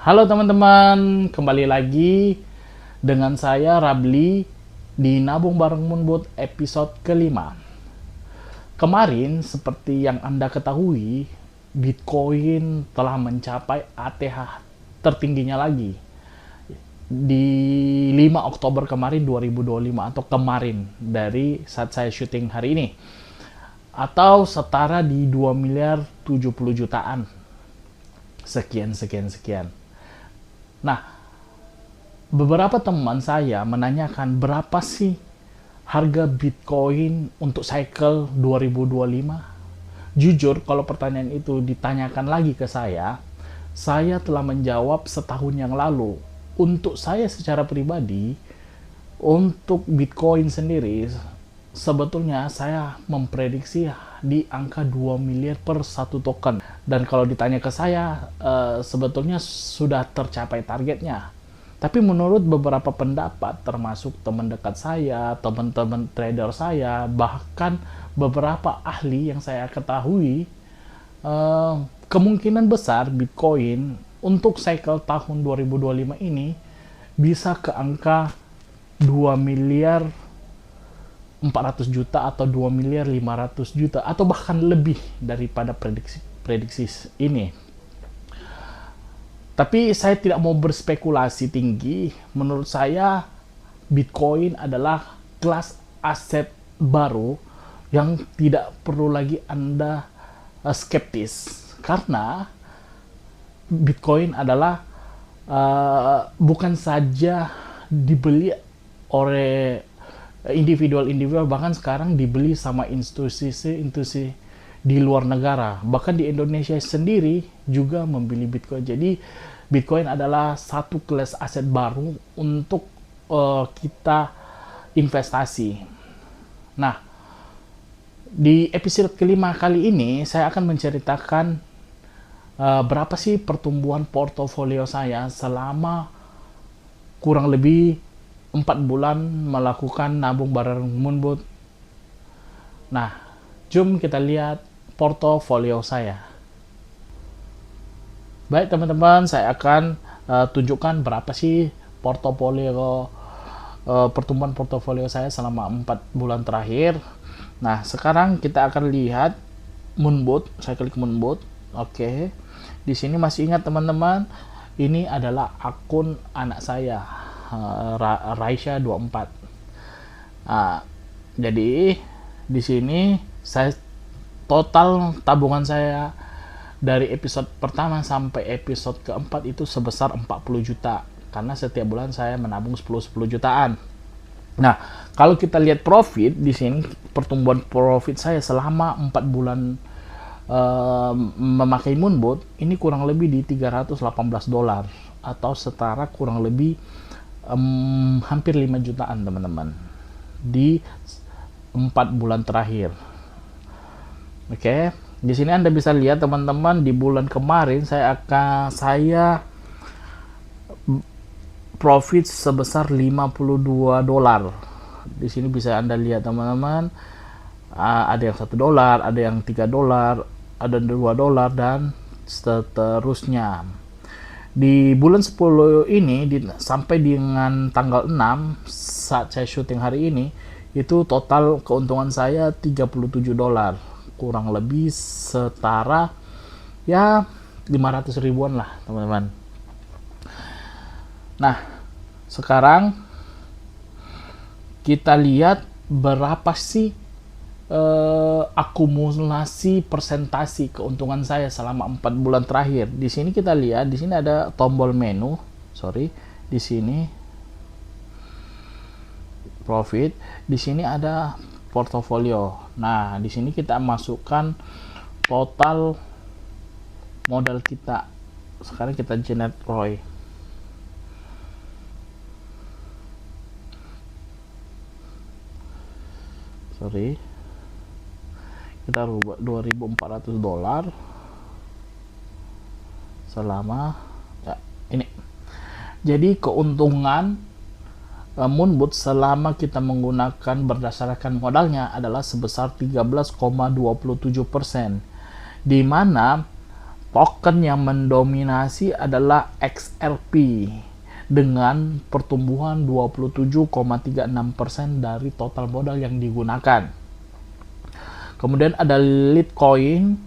Halo teman-teman, kembali lagi dengan saya Rabli di Nabung Bareng Moonboot episode kelima. Kemarin, seperti yang Anda ketahui, Bitcoin telah mencapai ATH tertingginya lagi di 5 Oktober kemarin 2025 atau kemarin dari saat saya syuting hari ini, atau setara di 2 miliar 70 jutaan. Sekian. Nah, beberapa teman saya menanyakan berapa sih harga Bitcoin untuk cycle 2025. Jujur, kalau pertanyaan itu ditanyakan lagi ke saya telah menjawab setahun yang lalu. Untuk saya secara pribadi, untuk Bitcoin sendiri, sebetulnya saya memprediksi di angka 2 miliar per satu token. Dan kalau ditanya ke saya, sebetulnya sudah tercapai targetnya. Tapi menurut beberapa pendapat, termasuk teman dekat saya, teman-teman trader saya, bahkan beberapa ahli yang saya ketahui, kemungkinan besar Bitcoin untuk cycle tahun 2025 ini bisa ke angka 2 miliar 400 juta atau 2 miliar 500 juta atau bahkan lebih daripada prediksi ini. Tapi saya tidak mau berspekulasi tinggi. Menurut saya Bitcoin adalah kelas aset baru yang tidak perlu lagi Anda skeptis, karena Bitcoin adalah bukan saja dibeli oleh individual, bahkan sekarang dibeli sama institusi di luar negara. Bahkan di Indonesia sendiri juga membeli Bitcoin. Jadi Bitcoin adalah satu kelas aset baru untuk kita investasi. Nah, di episode kelima kali ini saya akan menceritakan berapa sih pertumbuhan portofolio saya selama kurang lebih 4 bulan melakukan nabung bareng Moonboot. Nah, jom kita lihat portofolio saya. Baik teman-teman, saya akan tunjukkan berapa sih portofolio pertumbuhan portofolio saya selama 4 bulan terakhir. Nah, sekarang kita akan lihat Moonboot. Saya klik Moonboot. Oke. Di sini masih ingat teman-teman, ini adalah akun anak saya, Raisya 24. Nah, jadi di sini saya total tabungan saya dari episode pertama sampai episode keempat itu sebesar 40 juta, karena setiap bulan saya menabung 10 jutaan. Nah, kalau kita lihat profit di sini, pertumbuhan profit saya selama 4 bulan memakai Moonboot ini kurang lebih di $318 atau setara kurang lebih hampir 5 jutaan teman-teman di 4 bulan terakhir. Oke. Di sini Anda bisa lihat teman-teman, di bulan kemarin saya profit sebesar $52. Di sini bisa Anda lihat teman-teman, ada yang $1, ada yang $3, ada $2 dan seterusnya. Di bulan 10 ini sampai dengan tanggal 6 saat saya syuting hari ini, itu total keuntungan saya $37, kurang lebih setara ya 500 ribuan lah teman-teman. Nah, sekarang kita lihat berapa sih akumulasi persentase keuntungan saya selama 4 bulan terakhir. Di sini kita lihat, di sini ada tombol menu, di sini profit, di sini ada portofolio. Nah, di sini kita masukkan total modal kita. Sekarang kita generate ROI. Kita rubah $2.400 selama ya, ini. Jadi keuntungan Moonboot selama kita menggunakan berdasarkan modalnya adalah sebesar 13,27%, di mana Token yang mendominasi adalah XRP dengan pertumbuhan 27,36% dari total modal yang digunakan. Kemudian ada Litecoin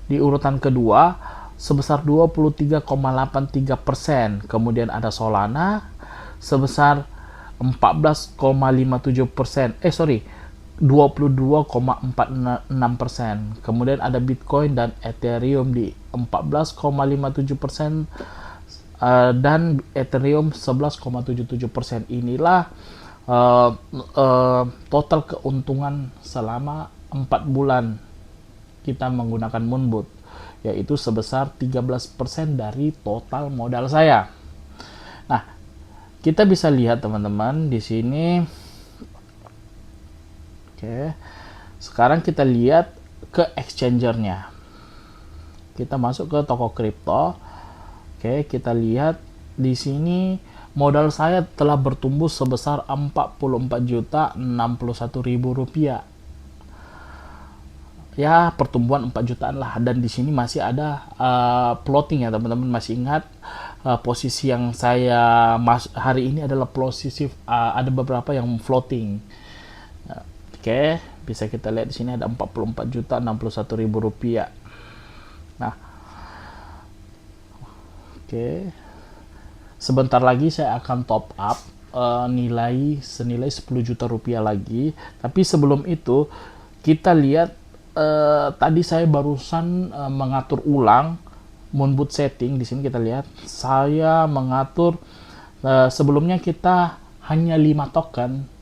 di urutan kedua sebesar 23,83%. Kemudian ada Solana sebesar 14,57%. 22,46%. Kemudian ada Bitcoin dan Ethereum di 14,57%, dan Ethereum 11,77%. Inilah total keuntungan selama 4 bulan kita menggunakan Moonbot, yaitu sebesar 13% dari total modal saya. Nah, kita bisa lihat teman-teman di sini. Oke. Sekarang kita lihat ke exchanger-nya. Kita masuk ke toko kripto. Oke, kita lihat di sini modal saya telah bertumbuh sebesar 44.061.000 rupiah. Ya, pertumbuhan 4 jutaan lah. Dan di sini masih ada floating ya teman-teman. Masih ingat posisi yang saya hari ini adalah posisi ada beberapa yang floating. Oke, bisa kita lihat di sini ada 44.061.000 rupiah. Nah, oke, sebentar lagi saya akan top up nilai senilai 10 juta rupiah lagi. Tapi sebelum itu kita lihat tadi saya barusan mengatur ulang Moonbot setting. Di sini kita lihat saya mengatur sebelumnya kita hanya 5 token.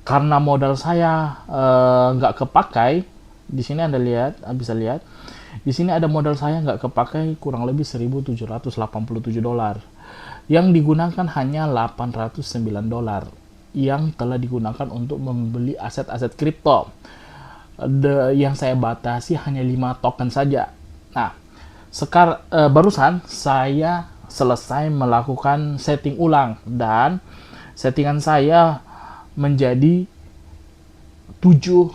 Karena modal saya nggak kepakai, di sini Anda lihat, bisa lihat, di sini ada modal saya nggak kepakai kurang lebih 1.787 dolar, yang digunakan hanya 809 dolar, yang telah digunakan untuk membeli aset-aset kripto. Yang saya batasi hanya 5 token saja. Nah, barusan saya selesai melakukan setting ulang dan settingan saya menjadi 7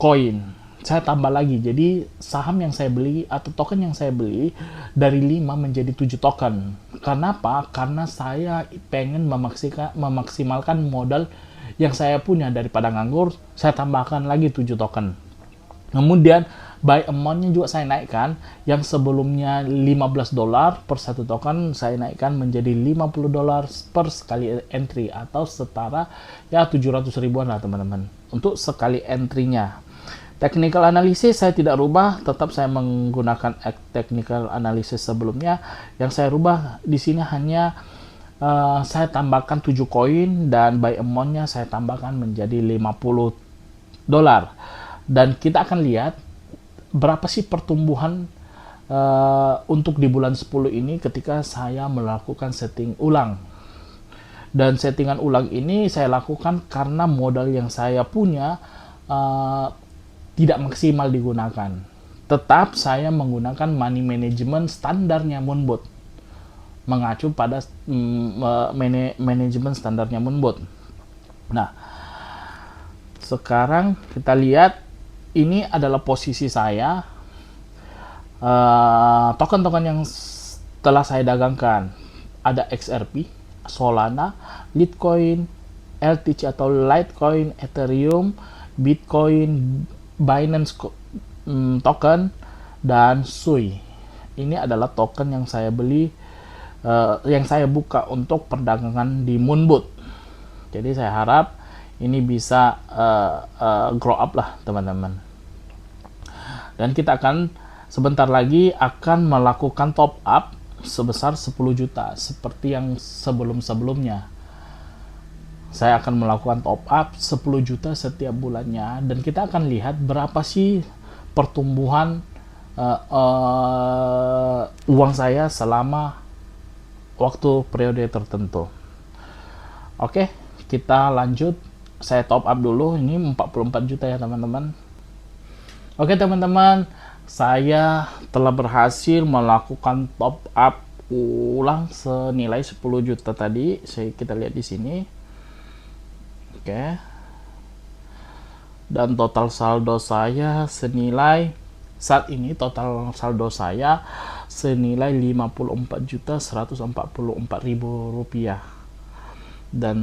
koin. Saya tambah lagi, jadi saham yang saya beli atau token yang saya beli dari 5 menjadi 7 token. Kenapa? Karena saya pengen memaksimalkan modal yang saya punya. Daripada nganggur, saya tambahkan lagi 7 token. Kemudian buy amount-nya juga saya naikkan, yang sebelumnya 15 dolar per satu token saya naikkan menjadi 50 dolar per sekali entry, atau setara ya 700 ribuan lah teman-teman untuk sekali entry-nya. Technical analysis saya tidak rubah, tetap saya menggunakan technical analysis sebelumnya. Yang saya rubah di sini hanya saya tambahkan 7 koin dan buy amount-nya saya tambahkan menjadi 50 dolar. Dan kita akan lihat berapa sih pertumbuhan untuk di bulan 10 ini ketika saya melakukan setting ulang. Dan settingan ulang ini saya lakukan karena modal yang saya punya tidak maksimal digunakan. Tetap saya menggunakan money management standarnya Moonbot, mengacu pada manajemen standarnya Moonbot. Nah, sekarang kita lihat ini adalah posisi saya, token-token yang telah saya dagangkan. Ada XRP, Solana, Litecoin, LTC atau Litecoin, Ethereum, Bitcoin, Binance token, dan Sui. Ini adalah token yang saya beli, yang saya buka untuk perdagangan di Moonbot. Jadi saya harap ini bisa grow up lah teman-teman. Dan kita akan sebentar lagi akan melakukan top up sebesar 10 juta seperti yang sebelum-sebelumnya. Saya akan melakukan top up 10 juta setiap bulannya, dan kita akan lihat berapa sih pertumbuhan uang saya selama waktu periode tertentu. Oke, kita lanjut. Saya top up dulu, ini 44 juta ya teman-teman. Oke teman-teman, saya telah berhasil melakukan top up ulang senilai 10 juta tadi. Kita lihat di sini. Oke. Dan total saldo saya senilai saat ini, total saldo saya senilai Rp54.144.000. Dan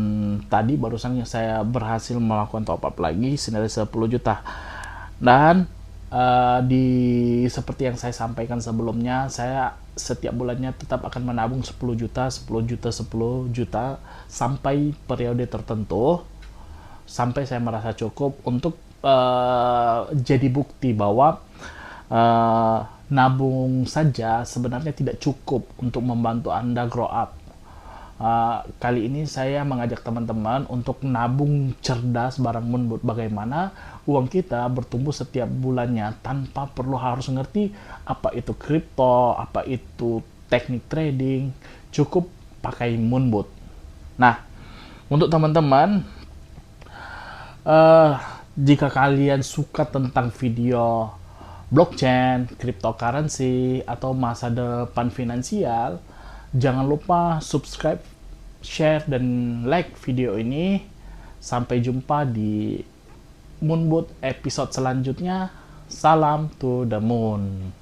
tadi barusan saya berhasil melakukan top up lagi senilai 10 juta. Dan seperti yang saya sampaikan sebelumnya, saya setiap bulannya tetap akan menabung 10 juta, 10 juta, 10 juta sampai periode tertentu, sampai saya merasa cukup untuk jadi bukti bahwa nabung saja sebenarnya tidak cukup untuk membantu Anda grow up. Kali ini saya mengajak teman-teman untuk nabung cerdas bareng Moonbot. Bagaimana uang kita bertumbuh setiap bulannya tanpa perlu harus ngerti apa itu kripto, apa itu teknik trading, cukup pakai Moonbot. Nah, untuk teman-teman, jika kalian suka tentang video blockchain, cryptocurrency, atau masa depan finansial, jangan lupa subscribe, share, dan like video ini. Sampai jumpa di Moonbot episode selanjutnya. Salam to the moon.